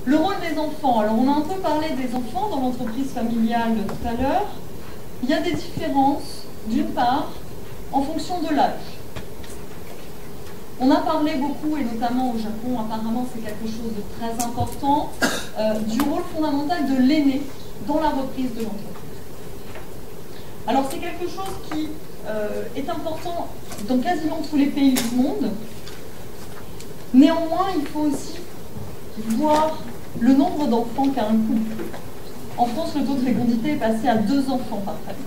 Le rôle des enfants. Alors on a un peu parlé des enfants dans l'entreprise familiale tout à l'heure. Il y a des différences, d'une part, en fonction de l'âge. On a parlé beaucoup, et notamment au Japon, apparemment c'est quelque chose de très important, du rôle fondamental de l'aîné dans la reprise de l'entreprise. Alors c'est quelque chose qui est important dans quasiment tous les pays du monde. Néanmoins, il faut aussi voir le nombre d'enfants qu'a un couple. En France, le taux de fécondité est passé à 2 enfants par famille.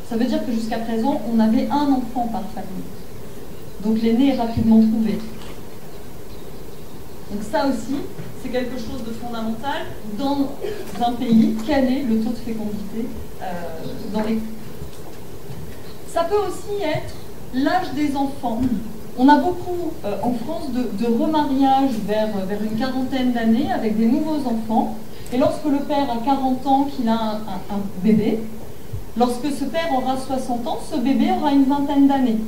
Ça veut dire que jusqu'à présent, on avait 1 enfant par famille. Donc l'aîné est rapidement trouvé. Donc ça aussi, c'est quelque chose de fondamental dans un pays. Quel est le taux de fécondité dans les... Ça peut aussi être l'âge des enfants. On a beaucoup en France de remariages vers une quarantaine d'années avec des nouveaux enfants. Et lorsque le père a 40 ans, qu'il a un bébé, lorsque ce père aura 60 ans, ce bébé aura une vingtaine d'années.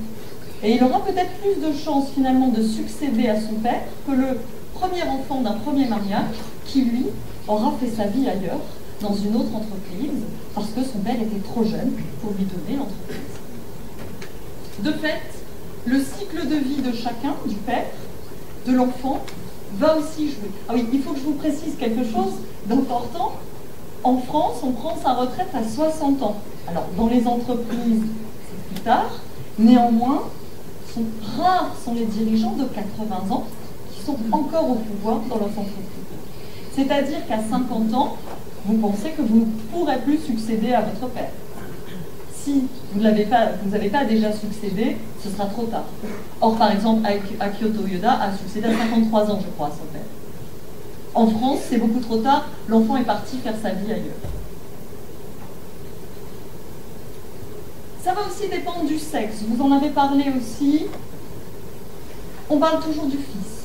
Et il aura peut-être plus de chances finalement de succéder à son père que le premier enfant d'un premier mariage qui, lui, aura fait sa vie ailleurs, dans une autre entreprise, parce que son père était trop jeune pour lui donner l'entreprise. De fait, le cycle de vie de chacun, du père, de l'enfant, va aussi jouer. Ah oui, il faut que je vous précise quelque chose d'important. En France, on prend sa retraite à 60 ans. Alors, dans les entreprises, c'est plus tard. Néanmoins, rares sont les dirigeants de 80 ans qui sont encore au pouvoir dans leurs entreprises. C'est-à-dire qu'à 50 ans, vous pensez que vous ne pourrez plus succéder à votre père. Si vous n'avez pas déjà succédé, ce sera trop tard. Or, par exemple, Akio Toyoda a succédé à 53 ans, je crois, à son père. En France, c'est beaucoup trop tard, l'enfant est parti faire sa vie ailleurs. Ça va aussi dépendre du sexe. Vous en avez parlé aussi. On parle toujours du fils.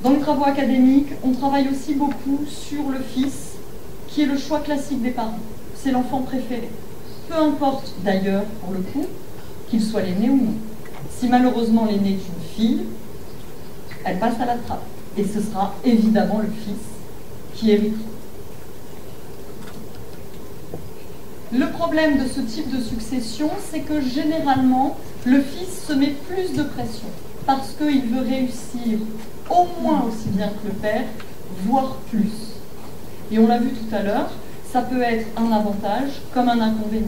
Dans les travaux académiques, on travaille aussi beaucoup sur le fils, qui est le choix classique des parents. C'est l'enfant préféré. Peu importe d'ailleurs, pour le coup, qu'il soit l'aîné ou non. Si malheureusement l'aîné est une fille, elle passe à la trappe. Et ce sera évidemment le fils qui héritera. Le problème de ce type de succession, c'est que généralement, le fils se met plus de pression parce qu'il veut réussir au moins aussi bien que le père, voire plus. Et on l'a vu tout à l'heure, ça peut être un avantage comme un inconvénient.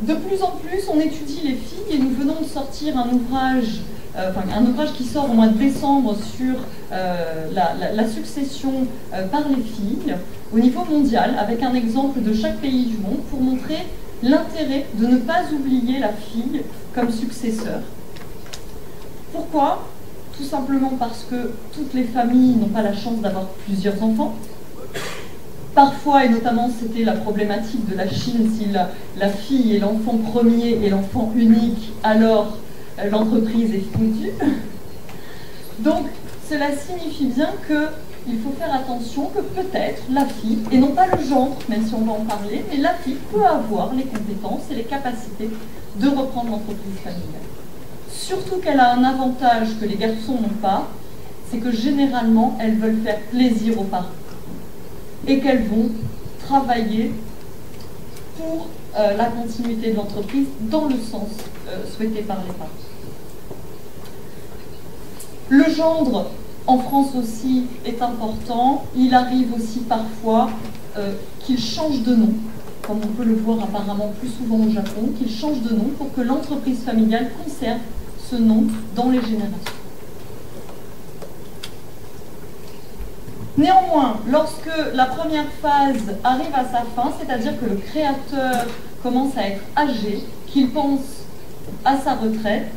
De plus en plus, on étudie les filles et nous venons de sortir un ouvrage qui sort au mois de décembre sur la succession par les filles au niveau mondial, avec un exemple de chaque pays du monde pour montrer l'intérêt de ne pas oublier la fille comme successeur. Pourquoi ? Tout simplement parce que toutes les familles n'ont pas la chance d'avoir plusieurs enfants. Parfois, et notamment c'était la problématique de la Chine, si la fille est l'enfant premier et l'enfant unique, alors l'entreprise est foutue. Donc, cela signifie bien qu'il faut faire attention que peut-être la fille, et non pas le genre, même si on va en parler, mais la fille peut avoir les compétences et les capacités de reprendre l'entreprise familiale. Surtout qu'elle a un avantage que les garçons n'ont pas, c'est que généralement, elles veulent faire plaisir aux parents. Et qu'elles vont travailler pour la continuité de l'entreprise dans le sens souhaité par les parents. Le gendre, en France aussi, est important. Il arrive aussi parfois qu'il change de nom, comme on peut le voir apparemment plus souvent au Japon, qu'il change de nom pour que l'entreprise familiale conserve ce nom dans les générations. Néanmoins, lorsque la première phase arrive à sa fin, c'est-à-dire que le créateur commence à être âgé, qu'il pense à sa retraite,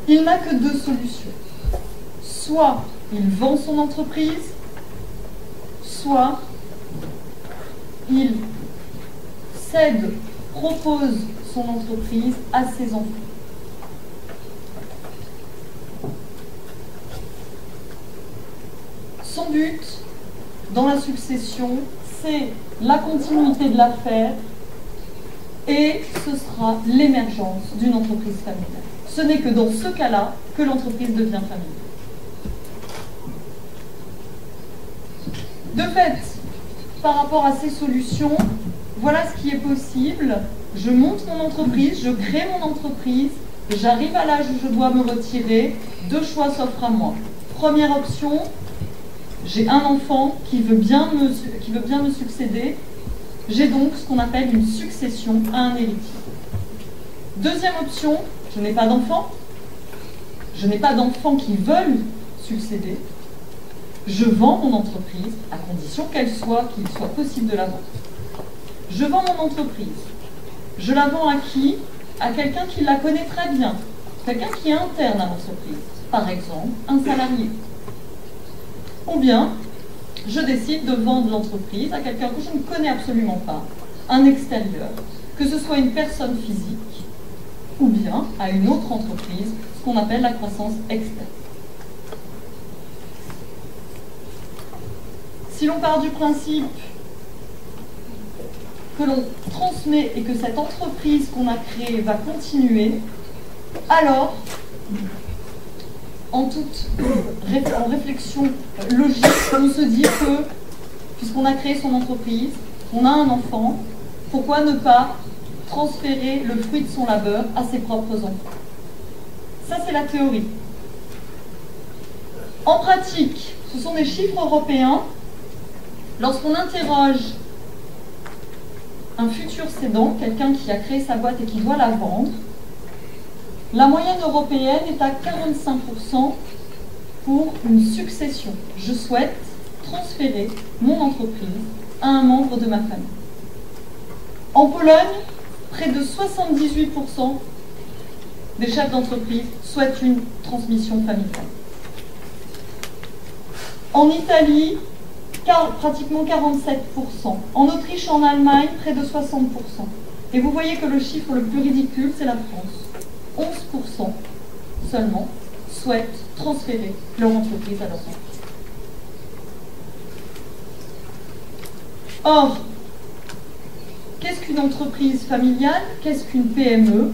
il n'a que 2 solutions. Soit il vend son entreprise, soit il cède, propose son entreprise à ses enfants. Son but dans la succession, c'est la continuité de l'affaire et ce sera l'émergence d'une entreprise familiale. Ce n'est que dans ce cas-là que l'entreprise devient familiale. De fait, par rapport à ces solutions, voilà ce qui est possible. Je monte mon entreprise, je crée mon entreprise, j'arrive à l'âge où je dois me retirer, deux choix s'offrent à moi. Première option, j'ai un enfant qui veut bien me succéder, j'ai donc ce qu'on appelle une succession à un héritier. Deuxième option, je n'ai pas d'enfant, qui veulent succéder, je vends mon entreprise à condition qu'il soit possible de la vendre. Je vends mon entreprise. Je la vends à qui? À quelqu'un qui la connaît très bien, quelqu'un qui est interne à l'entreprise, par exemple un salarié. Ou bien, je décide de vendre l'entreprise à quelqu'un que je ne connais absolument pas, un extérieur, que ce soit une personne physique, ou bien à une autre entreprise, ce qu'on appelle la croissance externe. Si l'on part du principe que l'on transmet et que cette entreprise qu'on a créée va continuer, alors, en réflexion logique, on se dit que, puisqu'on a créé son entreprise, on a un enfant, pourquoi ne pas transférer le fruit de son labeur à ses propres enfants? Ça, c'est la théorie. En pratique, ce sont des chiffres européens. Lorsqu'on interroge un futur cédant, quelqu'un qui a créé sa boîte et qui doit la vendre, la moyenne européenne est à 45% pour une succession. Je souhaite transférer mon entreprise à un membre de ma famille. En Pologne, près de 78% des chefs d'entreprise souhaitent une transmission familiale. En Italie, pratiquement 47%. En Autriche, en Allemagne, près de 60%. Et vous voyez que le chiffre le plus ridicule, c'est la France. 11% seulement souhaitent transférer leur entreprise à leurs enfants. Or, qu'est-ce qu'une entreprise familiale? Qu'est-ce qu'une PME?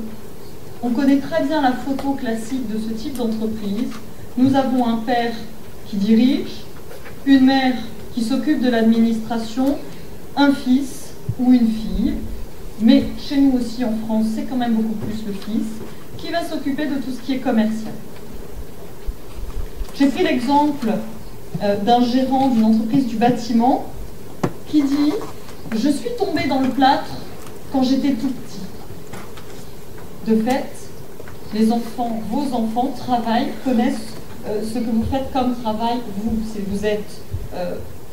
On connaît très bien la photo classique de ce type d'entreprise. Nous avons un père qui dirige, une mère qui s'occupe de l'administration, un fils ou une fille, mais chez nous aussi en France, c'est quand même beaucoup plus le fils, qui va s'occuper de tout ce qui est commercial. J'ai pris l'exemple d'un gérant d'une entreprise du bâtiment qui dit « Je suis tombé dans le plâtre quand j'étais tout petit ». De fait, les enfants, vos enfants travaillent, connaissent ce que vous faites comme travail. Si vous êtes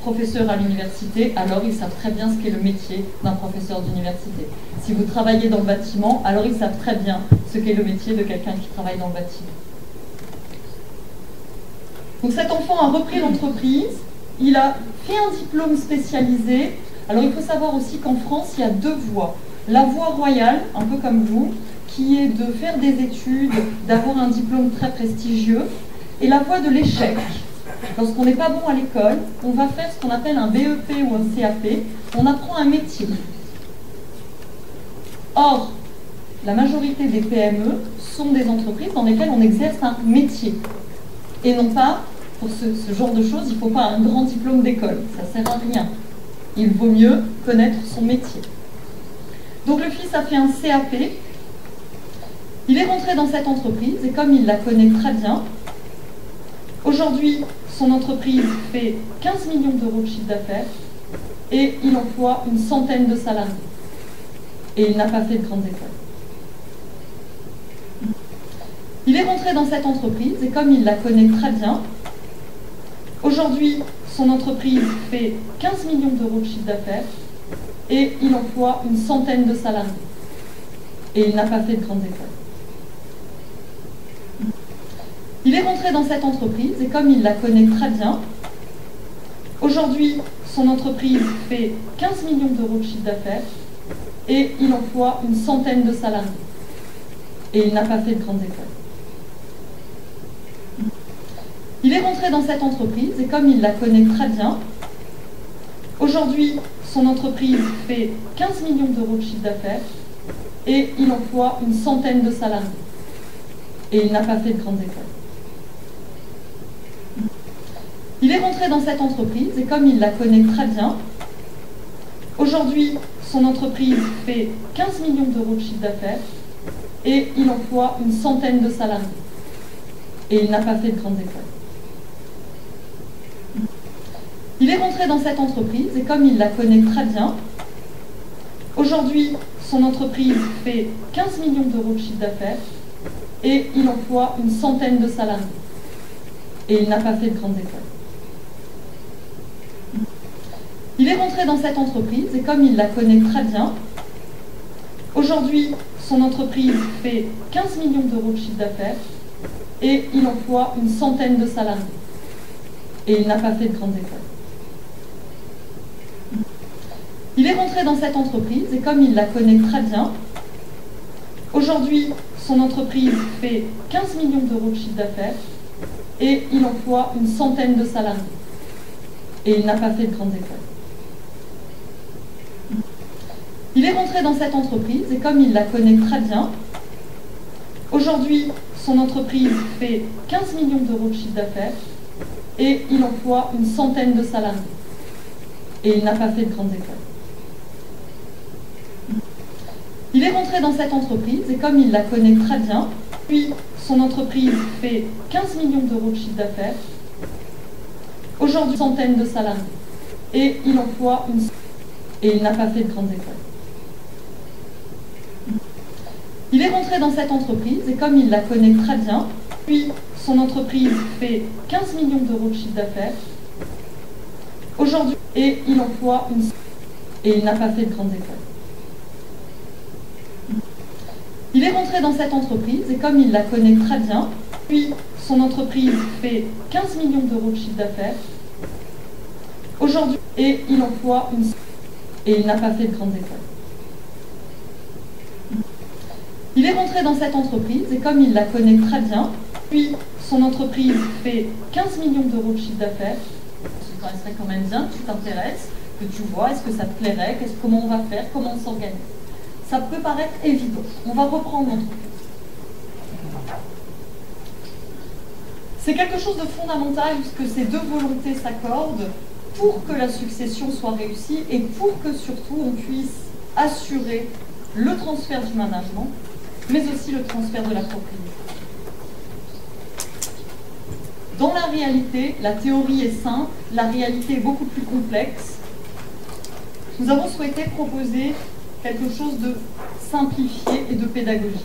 professeur à l'université, alors ils savent très bien ce qu'est le métier d'un professeur d'université. Si vous travaillez dans le bâtiment, alors ils savent très bien ce qu'est le métier de quelqu'un qui travaille dans le bâtiment. Donc cet enfant a repris l'entreprise, il a fait un diplôme spécialisé. Alors il faut savoir aussi qu'en France, il y a deux voies. La voie royale, un peu comme vous, qui est de faire des études, d'avoir un diplôme très prestigieux, et la voie de l'échec. Lorsqu'on n'est pas bon à l'école, on va faire ce qu'on appelle un BEP ou un CAP, on apprend un métier. Or, la majorité des PME sont des entreprises dans lesquelles on exerce un métier. Et non pas, pour ce genre de choses, il ne faut pas un grand diplôme d'école, ça ne sert à rien. Il vaut mieux connaître son métier. Donc le fils a fait un CAP, il est rentré dans cette entreprise, et comme il la connaît très bien, aujourd'hui, son entreprise fait 15 millions d'euros de chiffre d'affaires et il emploie une centaine de salariés. Et il n'a pas fait de grandes écoles. Il est rentré dans cette entreprise et comme il la connaît très bien, aujourd'hui, son entreprise fait 15 millions d'euros de chiffre d'affaires et il emploie une centaine de salariés. Et il n'a pas fait de grandes écoles. Il est rentré dans cette entreprise et comme il la connaît très bien, aujourd'hui, son entreprise fait 15 millions d'euros de chiffre d'affaires et il emploie une centaine de salariés. Et il n'a pas fait de grandes écoles. Il est rentré dans cette entreprise et comme il la connaît très bien, aujourd'hui, son entreprise fait 15 millions d'euros de chiffre d'affaires et il emploie une centaine de salariés. Et il n'a pas fait de grandes écoles. Il est rentré dans cette entreprise et comme il la connaît très bien, aujourd'hui, son entreprise fait 15 millions d'euros de chiffre d'affaires et il emploie une centaine de salariés. Et il n'a pas fait de grandes écoles. Il est rentré dans cette entreprise et comme il la connaît très bien, aujourd'hui, son entreprise fait 15 millions d'euros de chiffre d'affaires et il emploie une centaine de salariés. Et il n'a pas fait de grandes écoles. Il est rentré dans cette entreprise et comme il la connaît très bien, aujourd'hui, son entreprise fait 15 millions d'euros de chiffre d'affaires et il emploie une centaine de salariés. Et il n'a pas fait de grandes écoles. Il est rentré dans cette entreprise et comme il la connaît très bien, aujourd'hui, son entreprise fait 15 millions d'euros de chiffre d'affaires et il emploie une centaine de salariés. Et il n'a pas fait de grandes écoles. Il est rentré dans cette entreprise et comme il la connaît très bien, aujourd'hui, son entreprise fait 15 millions d'euros de chiffre d'affaires et il emploie une centaine de salariés. Et il n'a pas fait de grandes écoles. Il est rentré dans cette entreprise et comme il la connaît très bien, puis son entreprise fait 15 millions d'euros de chiffre d'affaires, aujourd'hui, une centaine de salariés et il emploie une... Et il n'a pas fait de grandes écoles. Il est rentré dans cette entreprise et comme il la connaît très bien, puis son entreprise fait 15 millions d'euros de chiffre d'affaires, aujourd'hui, et il emploie une... Et il n'a pas fait de grandes écoles. Il est rentré dans cette entreprise et comme il la connaît très bien, puis son entreprise fait 15 millions d'euros de chiffre d'affaires, aujourd'hui, et il emploie une... Et il n'a pas fait de grandes écoles. Il est rentré dans cette entreprise et comme il la connaît très bien, puis son entreprise fait 15 millions d'euros de chiffre d'affaires. Ça serait quand même bien que tu t'intéresses, que tu vois, est-ce que ça te plairait, comment on va faire, comment on s'organise. Ça peut paraître évident. On va reprendre notre truc. C'est quelque chose de fondamental puisque ces deux volontés s'accordent pour que la succession soit réussie et pour que surtout on puisse assurer le transfert du management, mais aussi le transfert de la propriété. Dans la réalité, la théorie est simple, la réalité est beaucoup plus complexe. Nous avons souhaité proposer quelque chose de simplifié et de pédagogique.